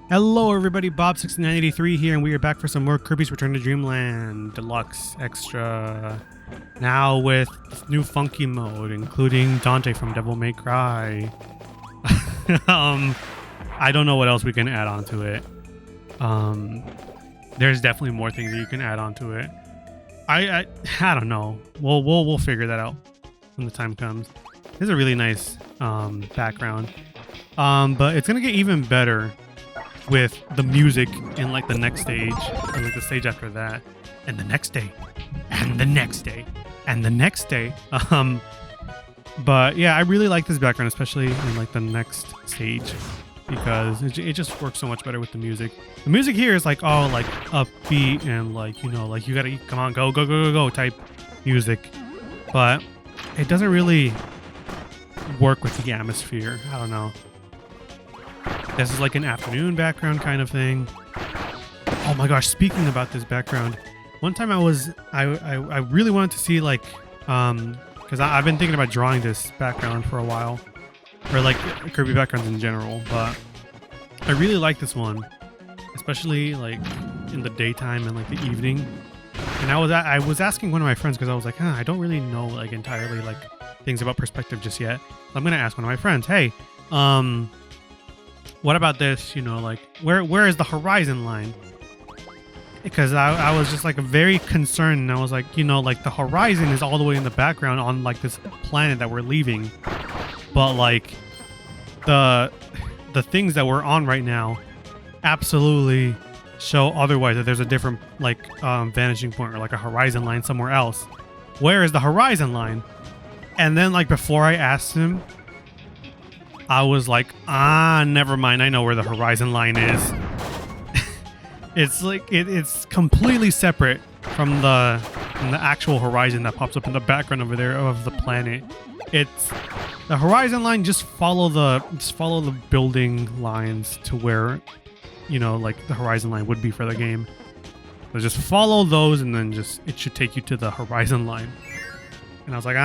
Hello everybody, Bob6983 here, and we are back for some more Kirby's Return to Dreamland Deluxe Extra. Now with new funky mode, including Dante from Devil May Cry. I don't know what else we can add on to it. There's definitely more things that you can add on to it. I don't know. We'll figure that out when the time comes. This is a really nice background. But it's gonna get even better with the music in like the next stage and like the stage after that and the next day and the next day and the next day. But yeah, I really like this background, especially in like the next stage, because it just works so much better with the music. The music here is like all like upbeat and like, you know, like you gotta come on, go type music, but it doesn't really work with the atmosphere. I don't know. This is like an afternoon background kind of thing. Oh my gosh, speaking about this background, one time I really wanted to see like, because I've been thinking about drawing this background for a while, or like Kirby backgrounds in general, but I really like this one, especially like in the daytime and like the evening. And I was asking one of my friends, because I was like, I don't really know like entirely like things about perspective just yet. So I'm gonna ask one of my friends, hey, what about this, you know, like where is the horizon line? Because I was just like very concerned, and I was like, you know, like the horizon is all the way in the background on like this planet that we're leaving, but like the things that we're on right now absolutely show otherwise, that there's a different like vanishing point or like a horizon line somewhere else. Where is the horizon line? And then like before I asked him, I was like, never mind. I know where the horizon line is. It's like it's completely separate from the actual horizon that pops up in the background over there of the planet. It's the horizon line. Just follow the building lines to where, you know, like the horizon line would be for the game. So just follow those, and then it should take you to the horizon line. And I was like,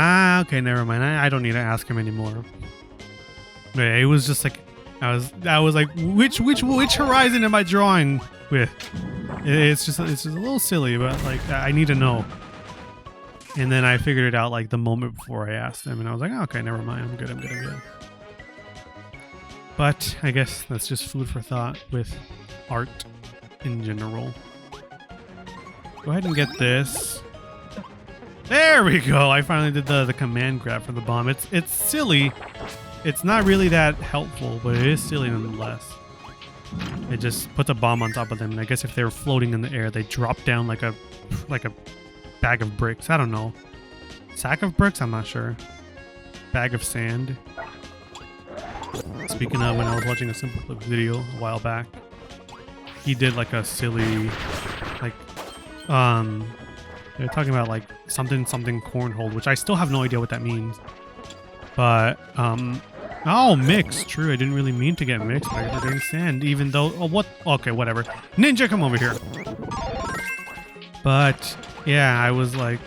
okay, never mind. I don't need to ask him anymore. Yeah, it was just like I was like, which horizon am I drawing with? It's just a little silly, but like I need to know. And then I figured it out like the moment before I asked him, and I was like, okay, never mind, I'm good. But I guess that's just food for thought with art in general. Go ahead and get this. There we go. I finally did the command grab for the bomb. It's silly. It's not really that helpful, but it is silly nonetheless. It just puts a bomb on top of them, and I guess if they were floating in the air, they drop down like a bag of bricks. I don't know. Sack of bricks? I'm not sure. Bag of sand. Speaking of, when I was watching a Simple Flip video a while back, he did like a silly, like, they're talking about like something cornhole, which I still have no idea what that means. But, oh, mix. True, I didn't really mean to get mixed by getting sand, even though, okay, whatever. Ninja, come over here. But, yeah, I was like,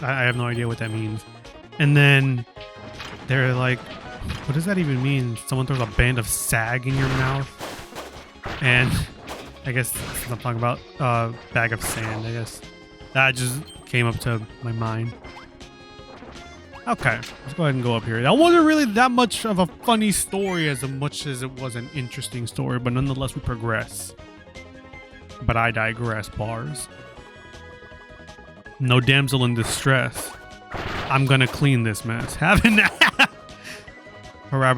I have no idea what that means. And then they're like, what does that even mean? Someone throws a band of sag in your mouth. And I guess I'm talking about bag of sand, I guess. That just came up to my mind. Okay, let's go ahead and go up here. That wasn't really that much of a funny story as much as it was an interesting story, but nonetheless we progress. But I digress, bars. No damsel in distress. I'm gonna clean this mess. Parappa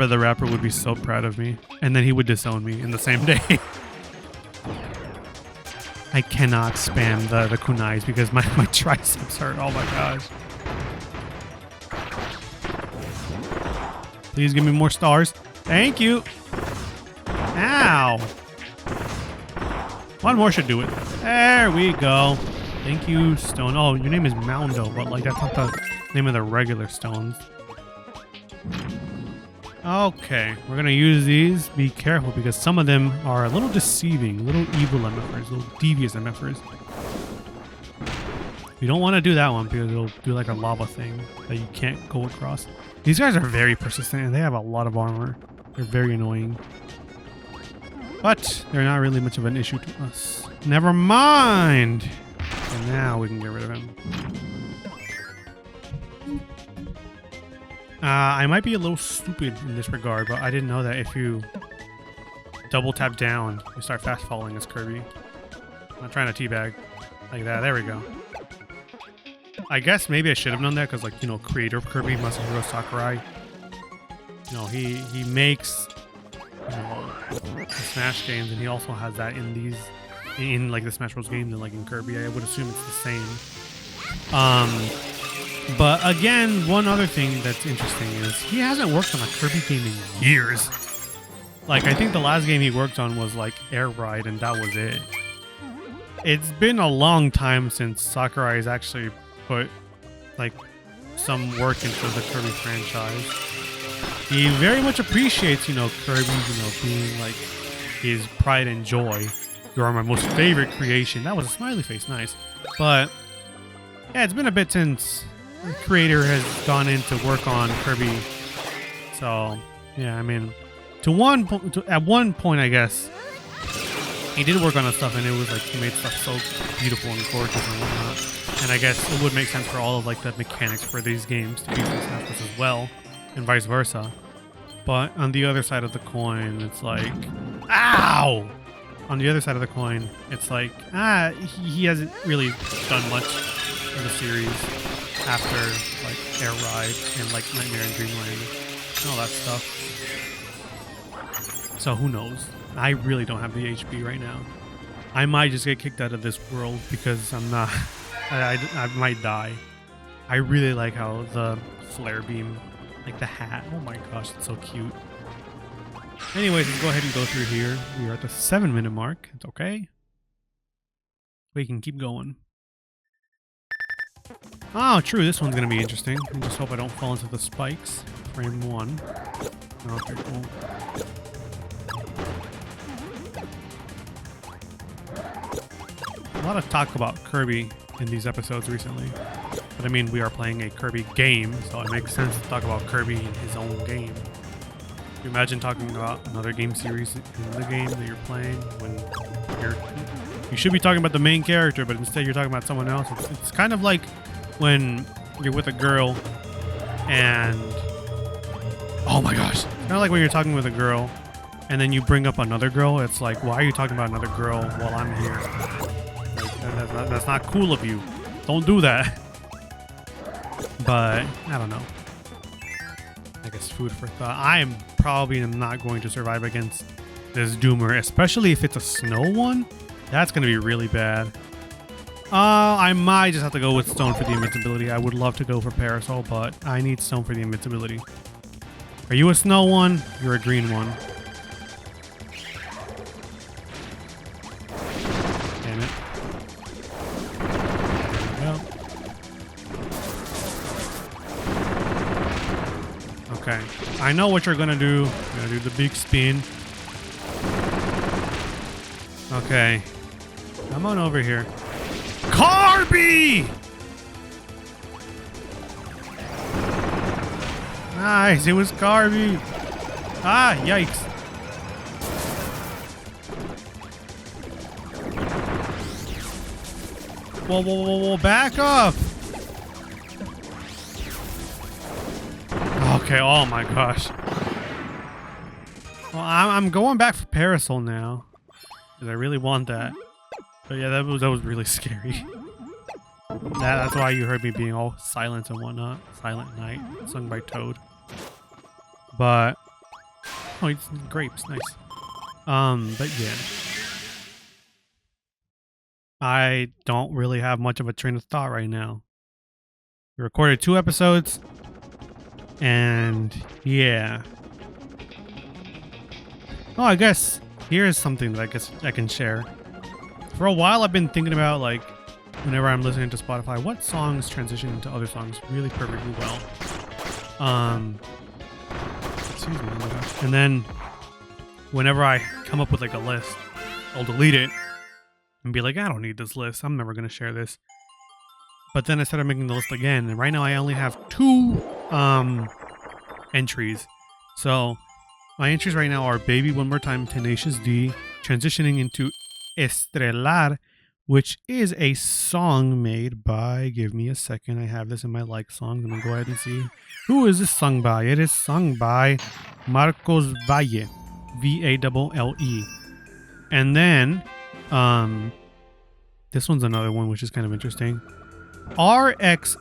the Rapper would be so proud of me. And then he would disown me in the same day. I cannot spam the kunais because my triceps hurt. Oh my gosh. Please give me more stars. Thank you. Ow. One more should do it. There we go. Thank you, stone. Oh, your name is Moundo, but like that's not the name of the regular stones. Okay, we're gonna use these. Be careful, because some of them are a little deceiving, little evil MFers, little devious MFers. You don't want to do that one because it'll do like a lava thing that you can't go across. These guys are very persistent and they have a lot of armor. They're very annoying. But they're not really much of an issue to us. Never mind! And now we can get rid of him. I might be a little stupid in this regard, but I didn't know that if you double tap down, you start fast falling as Kirby. I'm not trying to teabag. Like that. There we go. I guess maybe I should have known that because, like, you know, creator of Kirby, Masahiro Sakurai, you know, he makes, you know, the Smash games, and he also has that in these, in like the Smash Bros. Games and like in Kirby. I would assume it's the same. But again, one other thing that's interesting is he hasn't worked on a Kirby game in years. Like, I think the last game he worked on was like Air Ride, and that was it. It's been a long time since Sakurai has actually put like some work into the Kirby franchise. He very much appreciates, you know, Kirby, you know, being like his pride and joy. You are my most favorite creation. That was a smiley face, nice. But yeah, it's been a bit since the creator has gone in to work on Kirby. So yeah, I mean, at one point, I guess he did work on the stuff, and it was like he made stuff so beautiful and gorgeous and whatnot. And I guess it would make sense for all of like the mechanics for these games to be from Smash Bros. As well, and vice versa. But on the other side of the coin, it's like, ow! On the other side of the coin, it's like, he hasn't really done much in the series after like Air Ride and like Nightmare and Dreamland and all that stuff. So who knows? I really don't have the HP right now. I might just get kicked out of this world because I'm not. I might die. I really like how the flare beam, like the hat. Oh my gosh, it's so cute. Anyways, let's go ahead and go through here. We are at the 7-minute mark. It's okay. We can keep going. Oh, true. This one's going to be interesting. I just hope I don't fall into the spikes. Frame 1. Okay, cool. A lot of talk about Kirby in these episodes recently. But I mean, we are playing a Kirby game, so it makes sense to talk about Kirby in his own game. Can you imagine talking about another game series in the game that you're playing when you should be talking about the main character, but instead you're talking about someone else? It's kind of like when you're with a girl and... Oh my gosh. It's kind of like when you're talking with a girl and then you bring up another girl. It's like, why are you talking about another girl while I'm here? Like, that's not cool of you. Don't do that. But, I don't know. I guess food for thought. I am probably not going to survive against this Doomer, especially if it's a snow one. That's going to be really bad. I might just have to go with Stone for the invincibility. I would love to go for Parasol, but I need Stone for the invincibility. Are you a snow one? You're a green one. Damn it. There we go. Okay. I know what you're gonna do. You're gonna do the big spin. Okay. Come on over here. Kirby! Nice, it was Kirby. Ah, yikes. Whoa, whoa, whoa, whoa, back up. Okay, oh my gosh. Well, I'm going back for Parasol now. Because I really want that. But yeah, that was really scary. That's why you heard me being all silent and whatnot. Silent Night, sung by Toad. But oh, it's grapes, nice. But yeah, I don't really have much of a train of thought right now. We recorded 2 episodes, and yeah. Oh, I guess here's something that I guess I can share. For a while, I've been thinking about, like, whenever I'm listening to Spotify, what songs transition into other songs really perfectly well. Excuse me, oh my gosh. And then whenever I come up with like a list, I'll delete it and be like, I don't need this list. I'm never going to share this. But then I started making the list again, and right now I only have 2 entries. So My entries right now are Baby One More Time, Tenacious D, transitioning into Estrelar, which is a song made by, give me a second, I have this in my like songs. Let me go ahead and see. Who is this sung by? It is sung by Marcos Valle, Valle. And then, this one's another one, which is kind of interesting. RXRXR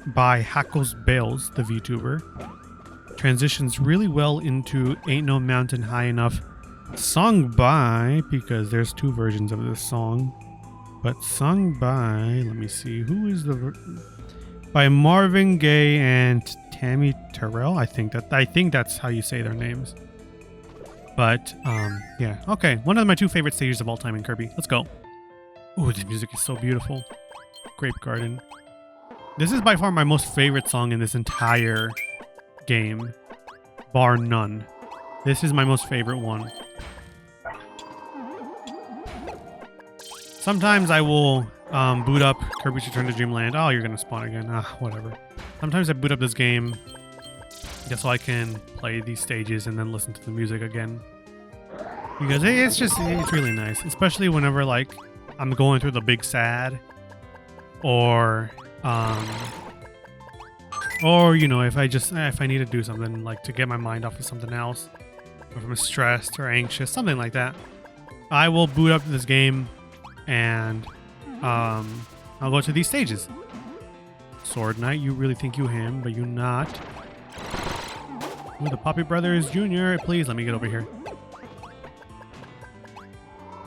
by Hackles Bales, the VTuber. Transitions really well into Ain't No Mountain High Enough, sung by, because there's two versions of this song, but sung by, let me see, who is by Marvin Gaye and Tammy Terrell. I think that's how you say their names. But yeah, okay, one of my two favorite stages of all time in Kirby. Let's go. Ooh, this music is so beautiful. Grape Garden. This is by far my most favorite song in this entire game, bar none. This is my most favorite one. Sometimes I will boot up Kirby's Return to Dreamland. Oh, you're gonna spawn again. Whatever. Sometimes I boot up this game just so I can play these stages and then listen to the music again, because it's really nice, especially whenever like I'm going through the big sad, or you know, if I need to do something like to get my mind off of something else, or if I'm stressed or anxious, something like that, I will boot up this game and I'll go to these stages. Sword Knight, you really think you him, but you not. Ooh, the Poppy Brothers Jr. Please let me get over here.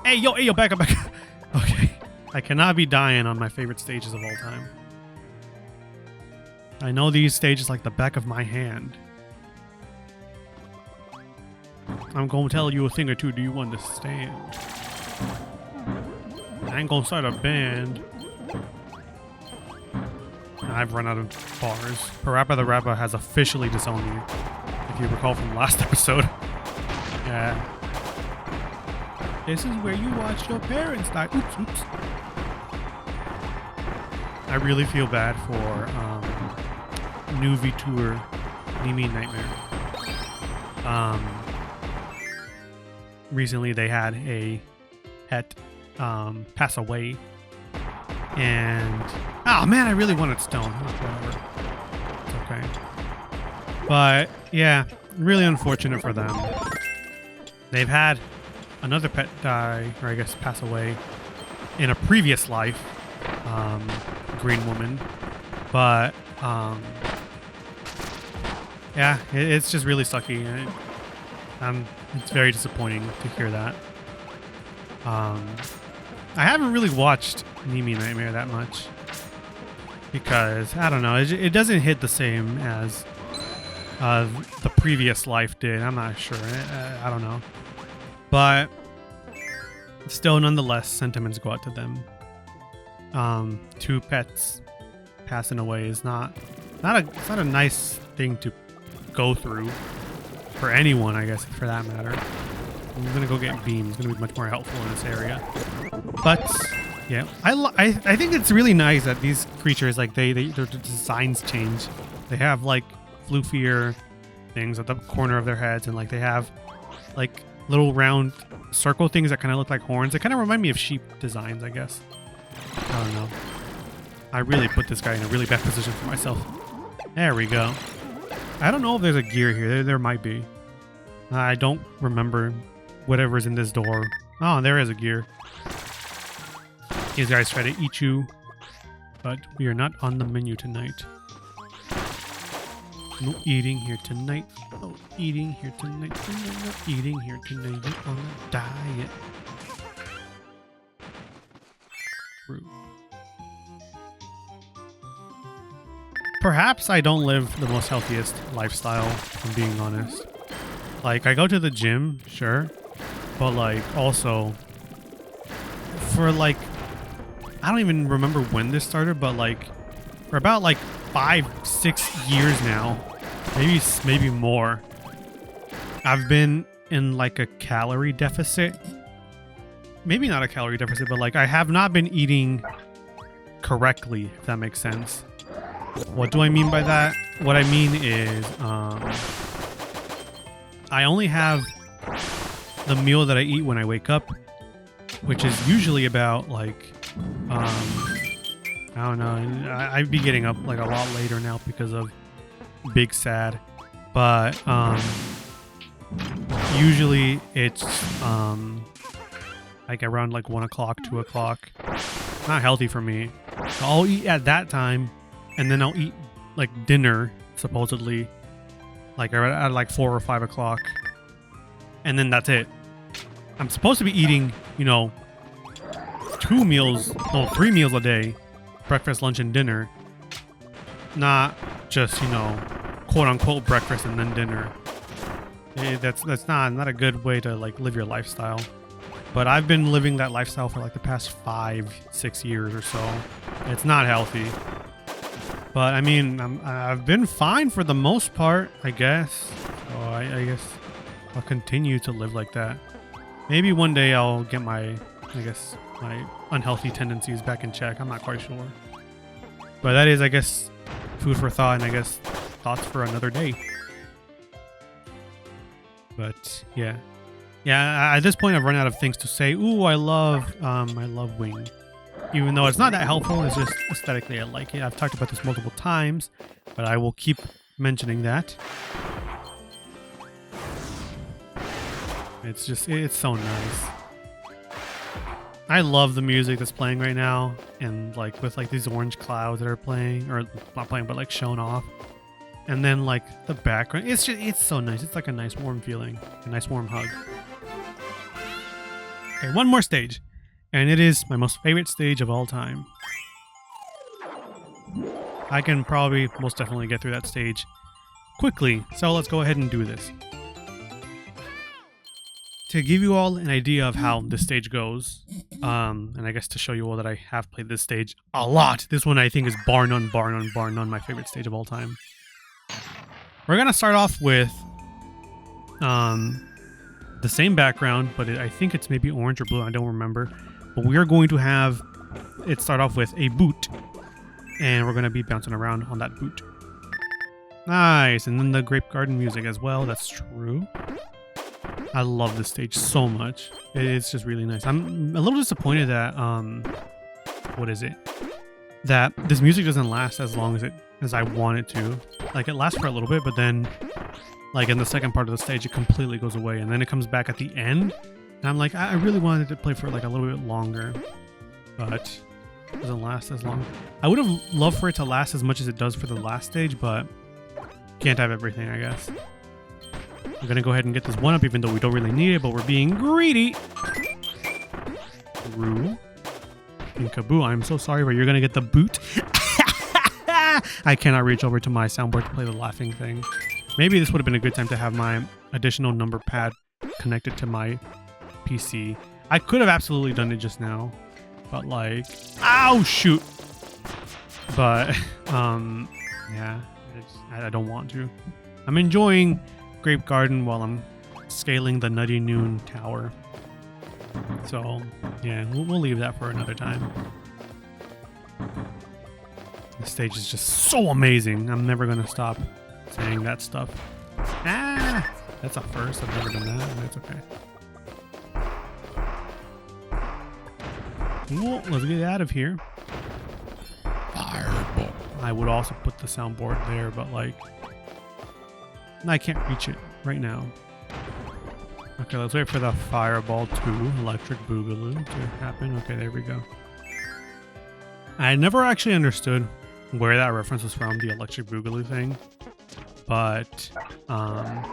Hey yo, back up. Okay, I cannot be dying on my favorite stages of all time. I know these stages like the back of my hand. I'm gonna tell you a thing or two. Do you understand? I ain't gonna start a band. I've run out of bars. Parappa the Rapper has officially disowned me, if you recall from last episode. Yeah. This is where you watch your parents die. Oops. I really feel bad for new VTuber Mimi Nightmare. Recently they had a pet pass away, and oh man, I really wanted stone. Whatever. It's okay. But yeah, really unfortunate for them. They've had another pet die, or I guess pass away, in a previous life, Green Woman. But yeah, it's just really sucky. It's very disappointing to hear that. I haven't really watched Mimi Nightmare that much because I don't know, it doesn't hit the same as the previous life did. I'm not sure. I don't know, but still, nonetheless, sentiments go out to them. Two pets passing away is not a nice thing to go through for anyone, I guess, for that matter. I'm gonna go get beams. It's gonna be much more helpful in this area. But yeah, I think it's really nice that these creatures, like their designs change. They have like floofier things at the corner of their heads, and like they have like little round circle things that kind of look like horns. They kind of remind me of sheep designs, I guess. I don't know. I really put this guy in a really bad position for myself. There we go. I don't know if there's a gear here. There might be. I don't remember whatever's in this door. Oh, there is a gear. These guys try to eat you, but we are not on the menu tonight. No eating here tonight. No eating here tonight. No eating here tonight. You're on a diet. True. Perhaps I don't live the most healthiest lifestyle, if I'm being honest. Like, I go to the gym, sure, but like also for like, I don't even remember when this started, but like for about like 5-6 years now, maybe more, I've been in like a calorie deficit. Maybe not a calorie deficit, but like I have not been eating correctly, if that makes sense. What do I mean by that? What I mean is I only have the meal that I eat when I wake up, which is usually about like, I don't know. I'd be getting up like a lot later now because of Big Sad, but usually it's like around like 1 o'clock, 2 o'clock. Not healthy for me. So I'll eat at that time, and then I'll eat like dinner supposedly like at like 4 or 5 o'clock, and then that's it. I'm supposed to be eating, you know, 3 meals a day, breakfast, lunch, and dinner, not just, you know, quote unquote breakfast and then dinner. That's not a good way to like live your lifestyle. But I've been living that lifestyle for like the past 5-6 years or so. It's not healthy. But I mean, I've been fine for the most part, I guess. So I guess I'll continue to live like that. Maybe one day I'll get my unhealthy tendencies back in check. I'm not quite sure. But that is, I guess, food for thought, and I guess thoughts for another day. But yeah. Yeah, at this point I've run out of things to say. Ooh, I love wing. Even though it's not that helpful, it's just aesthetically I like it. I've talked about this multiple times, but I will keep mentioning that. It's so nice. I love the music that's playing right now, and like with like these orange clouds that are playing, or not playing, but like shown off. And then like the background, it's so nice. It's like a nice warm feeling, a nice warm hug. Okay, one more stage, and it is my most favorite stage of all time. I can probably most definitely get through that stage quickly, so let's go ahead and do this. To give you all an idea of how this stage goes, and I guess to show you all that I have played this stage a lot, this one I think is bar none my favorite stage of all time. We're gonna start off with the same background, but I think it's maybe orange or blue, I don't remember. But we are going to have it start off with a boot, and we're going to be bouncing around on that boot. Nice, and then the grape garden music as well, that's true. I love this stage so much. It's just really nice. I'm a little disappointed that, what is it? That this music doesn't last as long as I want it to. Like, it lasts for a little bit, but then, like, in the second part of the stage, it completely goes away, and then it comes back at the end, and I'm like, I really wanted to play for, like, a little bit longer, but it doesn't last as long. I would have loved for it to last as much as it does for the last stage, but can't have everything, I guess. I'm gonna go ahead and get this one up, even though we don't really need it, but we're being greedy. Roo. And Kaboo, I'm so sorry, but you're gonna get the boot. I cannot reach over to my soundboard to play the laughing thing. Maybe this would have been a good time to have my additional number pad connected to my PC. I could have absolutely done it just now, but like, ow, shoot. But, yeah, I don't want to. I'm enjoying Grape Garden while I'm scaling the Nutty Noon tower. So, yeah, we'll leave that for another time. The stage is just so amazing. I'm never going to stop saying that stuff. Ah! That's a first. I've never done that. That's okay. Well, let's get out of here. Fireball. I would also put the soundboard there, but like, I can't reach it right now. Okay, let's wait for the Fireball 2 Electric Boogaloo to happen. Okay, there we go. I never actually understood where that reference was from, the Electric Boogaloo thing. But I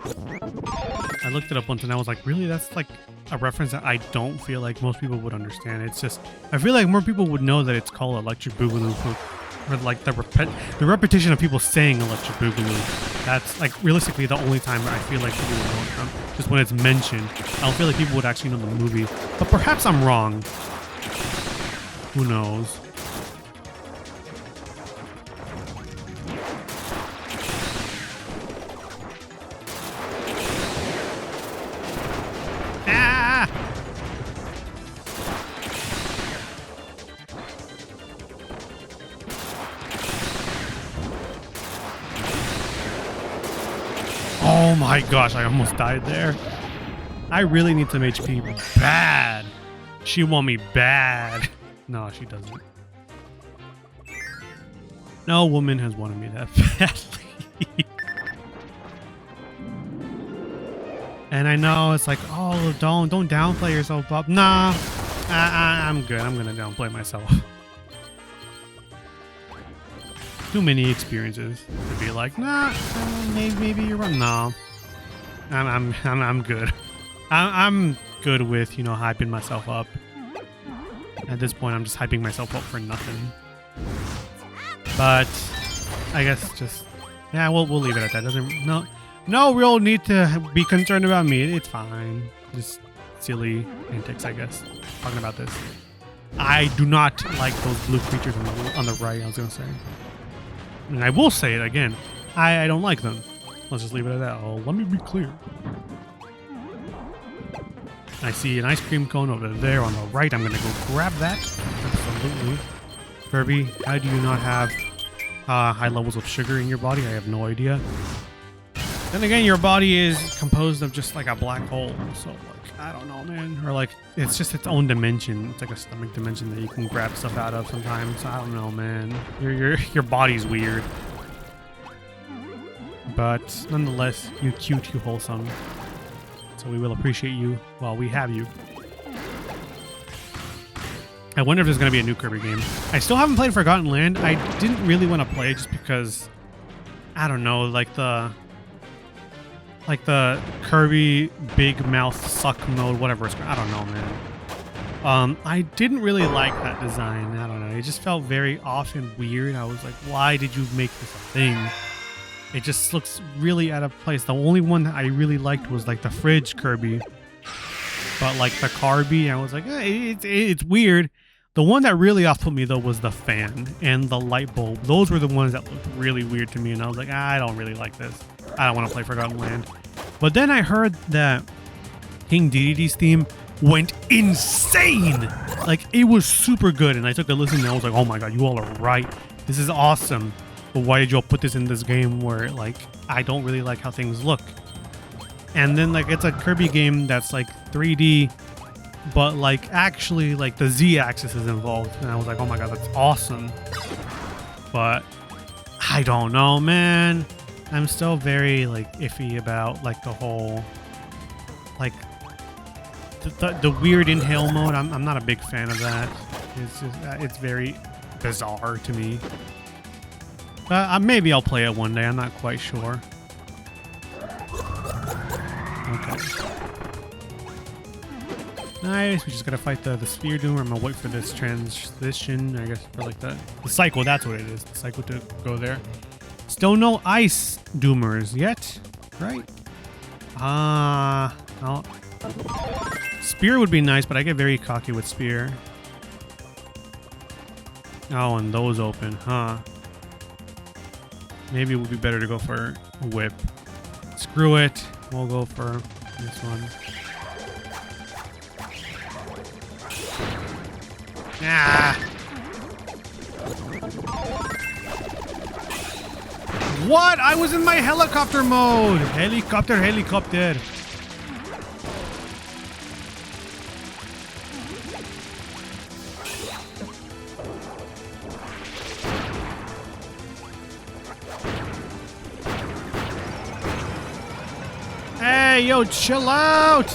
looked it up once and I was like, really? That's like a reference that I don't feel like most people would understand. It's just, I feel like more people would know that it's called Electric Boogaloo for like the repetition of people saying Electric Boogaloo. That's like realistically the only time I feel like people would know it from. Just when it's mentioned. I don't feel like people would actually know the movie. But perhaps I'm wrong. Who knows? Oh my my gosh, I almost died there. I really need some HP bad. She want me bad. No, she doesn't. No woman has wanted me that badly. And I know it's like, oh, don't downplay yourself, Bob. Nah, I'm good. I'm gonna downplay myself. Too many experiences to be like, nah, maybe you're wrong. No, I'm good. I'm good with, you know, hyping myself up. At this point, I'm just hyping myself up for nothing. But I guess just, yeah, we'll leave it at that. No real need to be concerned about me. It's fine. Just silly antics, I guess. Talking about this. I do not like those blue creatures on the right, I was gonna say. And I will say it again. I don't like them. Let's just leave it at that. Oh, let me be clear. I see an ice cream cone over there on the right. I'm gonna go grab that. Absolutely. Kirby, how do you not have high levels of sugar in your body? I have no idea. Then again, your body is composed of just like a black hole. So, like, I don't know, man. Or like, it's just its own dimension. It's like a stomach dimension that you can grab stuff out of sometimes. I don't know, man. Your body's weird. But nonetheless, you cute, you wholesome. So we will appreciate you while we have you. I wonder if there's going to be a new Kirby game. I still haven't played Forgotten Land. I didn't really want to play it just because, I don't know, like the Kirby big mouth suck mode, whatever it's, I don't know, man. I didn't really like that design. I don't know. It just felt very off and weird. I was like, why did you make this a thing? It just looks really out of place. The only one that I really liked was like the fridge Kirby. But like the Kirby, I was like, it's weird. The one that really off-put me though was the fan and the light bulb. Those were the ones that looked really weird to me, and I was like, I don't really like this. I don't want to play Forgotten Land. But then I heard that King Dedede's theme went insane. Like, it was super good, and I took a listen and I was like, oh my god, you all are right. This is awesome. But why did you all put this in this game where, like, I don't really like how things look? And then, like, it's a Kirby game that's, like, 3D, but, like, actually, like, the Z-axis is involved. And I was like, oh my god, that's awesome. But I don't know, man. I'm still very, like, iffy about, like, the whole, like, the weird inhale mode. I'm not a big fan of that. It's just, it's very bizarre to me. Maybe I'll play it one day. I'm not quite sure. Okay. Nice. We just gotta fight the sphere doomer. I'm gonna wait for this transition. I guess for like the cycle. That's what it is. The cycle to go there. Still no ice doomers yet, right? No. Spear would be nice, but I get very cocky with spear. Oh, and those open, huh? Maybe it would be better to go for a whip. Screw it. We'll go for this one. Ah! What? I was in my helicopter mode! Helicopter. Hey, yo, chill out!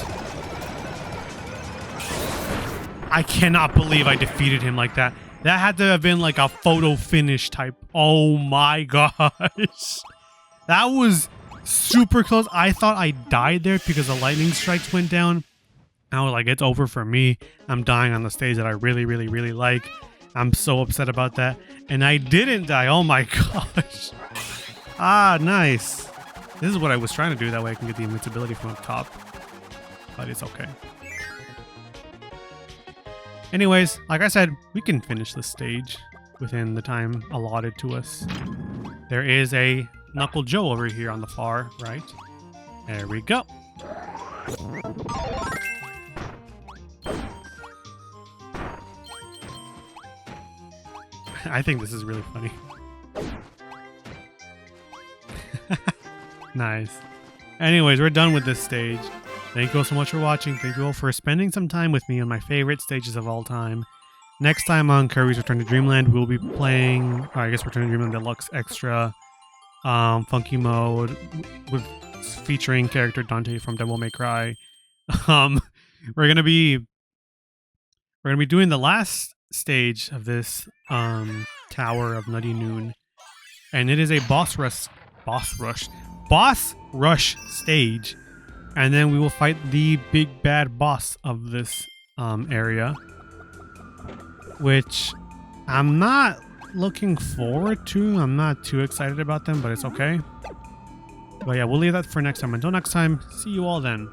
I cannot believe I defeated him like that. That had to have been like a photo finish type. Oh my gosh. That was super close. I thought I died there because the lightning strikes went down. I was like, it's over for me. I'm dying on the stage that I really, really, really like. I'm so upset about that. And I didn't die. Oh my gosh. Ah, nice. This is what I was trying to do. That way I can get the invincibility from up top. But it's okay. Anyways, like I said, we can finish this stage within the time allotted to us. There is a Knuckle Joe over here on the far right. There we go. I think this is really funny. Nice. Anyways, we're done with this stage. Thank you all so much for watching. Thank you all for spending some time with me on my favorite stages of all time. Next time on Kirby's Return to Dreamland, we'll be playing, or I guess Return to Dreamland Deluxe Extra Funky Mode with featuring character Dante from Devil May Cry. We're gonna be doing the last stage of this Tower of Nutty Noon, and it is a boss rush stage, and then we will fight the big bad boss of this area, which I'm not looking forward to. I'm not too excited about them, but it's okay. But yeah, we'll leave that for next time. Until next time, see you all then.